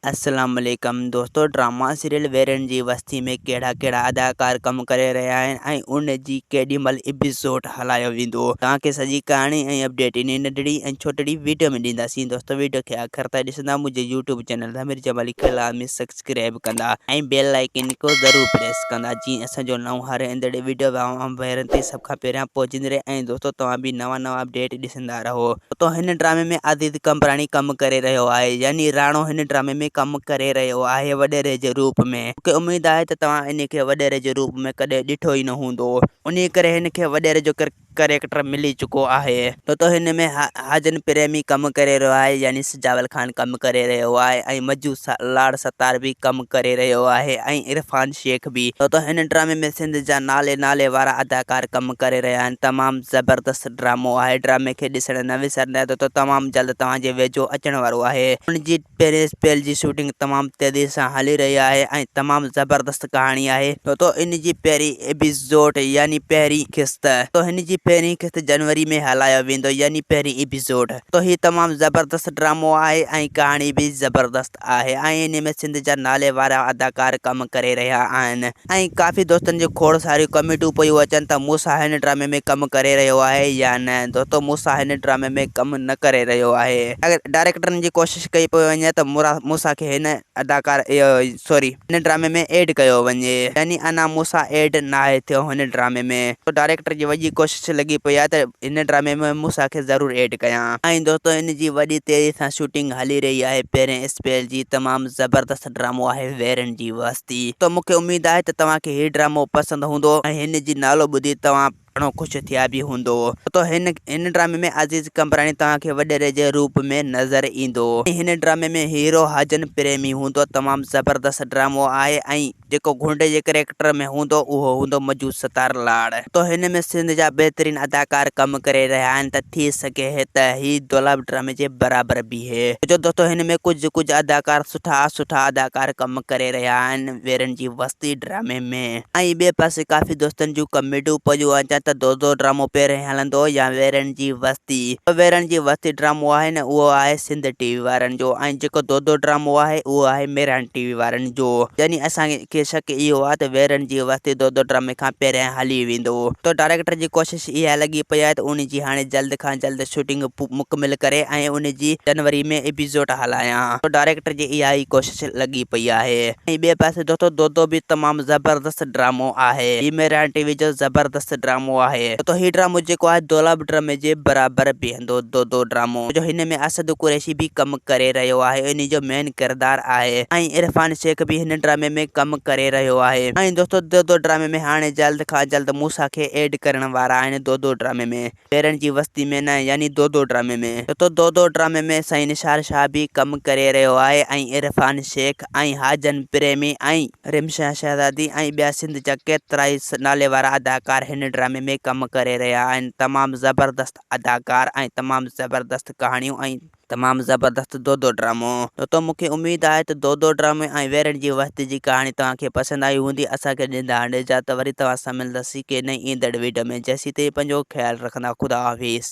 अस्सलाम वालेकुम दोस्तों। ड्रामा सीरियल वेरन जी वस्ती में कहिड़ा कहिड़ा अदाकार कम करे रहिया आहिनि ऐं उन जी केॾी महिल एपिसोड हलायो वेंदो। तव्हांखे सॼी कहाणी ऐं अपडेट इन नंढड़ी ऐं छोटड़ी वीडियो में ॾींदासीं। दोस्तों वीडियो खे आख़िर ताईं ॾिसंदा, मुंहिंजे यूट्यूब चैनल आमिर जमाली खे लाज़मी सब्सक्राइब कंदा ऐं बेल आइकन को ज़रूर प्रेस कंदा, जीअं असांजो नओं हर ईंदड़ वीडियो वेरन ते सभ खां पहिरियां पहुचंदी रहे। ऐं दोस्तों तव्हां बि नवां अपडेट ॾिसंदा रहो। तो हिन ड्रामे में आदित्य कंपराणी कम करे रहियो आहे, यानी राणो हिन ड्रामे में कम करे रहियो आहे वॾेरे जे रूप में। मूंखे उम्मीद आहे त तव्हां इन खे वॾेरे जे रूप में कॾहिं ॾिठो ई न हूंदो, उन करे हिन खे वॾेरे जो कैरेक्टर मिली चुको आहे। तो हिन में हाजन प्रेमी कम करे रहियो आहे, यानी सजावल खान कम करे रहियो आहे ऐं मजू लाड़ सतार भी कम करे रहियो आहे ऐं इरफान शेख भी। तो हिन ड्रामे में सिंध जा नाले वारा अदाकार कम करे रहिया आहिनि। तमामु ज़बरदस्त ड्रामो आहे। ड्रामे खे ॾिसण न विसरंदा तो तमामु जल्द तव्हांजे वेझो अचण वारो आहे। उन जी पहिरें स्पेल जी शूटिंग तमामु तेज़ी सां हली रही आहे ऐं तमामु ज़बरदस्त कहाणी आहे। तो इन जी पहिरीं एपिसोड यानी पहिरीं किस्त, तो हिन जी पहिरीं किस्त जनवरी में हलायो वेंदो, यानी पहिरीं एपिसोड। तो ही तमामु ज़बरदस्त ड्रामो आहे ऐं कहाणी भी ज़बरदस्त आहे ऐं इन में सिंध जा नाले वारा अदाकार कम करे रहिया आहिनि ऐं काफ़ी दोस्तनि जो खोड़ सारियूं कमेंटूं पियूं अचनि त मूसा हिन ड्रामे में कम करे रहियो आहे या न। दोस्तों मूसा हिन ड्रामे में कम न करे रहियो आहे। अगर डायरेक्टरनि जी कोशिशि कई पई वञे त मूसा खे हिन हिन ड्रामे में ऐड कयो वञे, यानी अञा मूसा ऐड न आहे थियो हिन ड्रामे में। तो डायरेक्टर जी वॾी कोशिशि लॻी पई आहे त हिन ड्रामे में मूसा खे ज़रूर ऐड कयां। ऐं दोस्तों इन जी वॾी तेज़ी सां शूटिंग हली रही आहे पहिरें स्पेल जी। तमामु ज़बरदस्त ड्रामो आहे वेरन जी वस्ती। तो मूंखे उम्मीद आहे त तव्हांखे हीउ ड्रामो पसंदि हूंदो ऐं हिन जी नालो ॿुधी तव्हां घणो ख़ुशि थिया भी हूंदो। तो हिन ड्रामे में अजीज कंपराणी तव्हांखे वॾेरे जे रूप में नज़र ईंदो। हिन ड्रामे में हीरो हाजन प्रेमी हूंदो। तमामु ज़बरदस्त ड्रामो आहे ऐं जेको गुंडे जे कैरेक्टर में हूंदो उहो हूंदो मजू सतार लाड़। तो हिन में सिंध जा बहितरीन अदाकार कम करे रहिया आहिनि त थी सघे त ही दुलाब ड्रामे जे बराबर बीहे। जो दोस्तों हिन में कुछ अदाकार सुठा अदाकार कम करे रहिया आहिनि वेरन जी वस्ती ड्रामे में। ऐं ॿिए पासे काफ़ी दोस्तनि जूं कमेंटूं पियूं अचनि त दो ड्रामो पहिरें हलंदो या वेरन जी वस्ती। वेरन जी वस्ती ड्रामो आहे न, उहो आहे सिंध टीवी वारनि जो ऐं जेको दो ड्रामो आहे उहो आहे मेरान टीवी वारनि जो। यानी असांखे शक इहो आहे त वेरन जी वस्ती दो ड्रामे खां पहिरियां हली वेंदो। तो डायरेक्टर जी कोशिशि इहा लॻी पई आहे त उन जी हाणे जल्द खां जल्द शूटिंग मुकमिल करे ऐं उन जी जनवरी में एपिसोड हलायां। तो डायरेक्टर जी इहा ई कोशिशि लॻी पई आहे। ऐं ॿिए पासे दोस्तों दो भी तमामु ज़बरदस्त ड्रामो आहे। ही मेरान टीवी जो ज़बरदस्त ड्रामो आहे। तो ही ड्रामो जेको आहे दुलाब ड्रामे जे बराबर बीहंदो दो ड्रामो। जो हिन में असद कुरैशी भी कम करे रहियो आहे, इन जो मेन किरदार आहे ऐं इरफान शेख भी हिन ड्रामे में कम करे रहियो आहे। ऐं दोस्तों दो ड्रामे में हाणे जल्द खां जल्द मूसा खे ऐड करण वारा आहिनि दो ड्रामे में। वेरन जी वस्ती में न, यानी दो ड्रामे में। तो दो ड्रामे में साईं निसार शाह भी कम करे रहियो आहे ऐं इरफान शेख ऐं हाजन प्रेमी ऐं रिमशा शहज़ादी ऐं ॿिया सिंध जा केतिरा ई नाले वारा अदाकार हिन ड्रामे में कम करे रहिया आहिनि। तमामु ज़बरदस्त अदाकार ऐं तमामु ज़बरदस्त कहाणियूं ऐं तमामु ज़बरदस्त दो ड्रामो। तो मूंखे उम्मीद आहे त दो ड्रामे ऐं वेरन जी वस्ती जी कहाणी तव्हांखे पसंदि आई हूंदी। असांखे ॾींदा हाणे इजाज़त, वरी तव्हां सां मिलंदासीं के नई ईंदड़ वीडियो में। जेसीं ताईं पंहिंजो ख़्यालु रखंदा। ख़ुदा हाफ़िज़।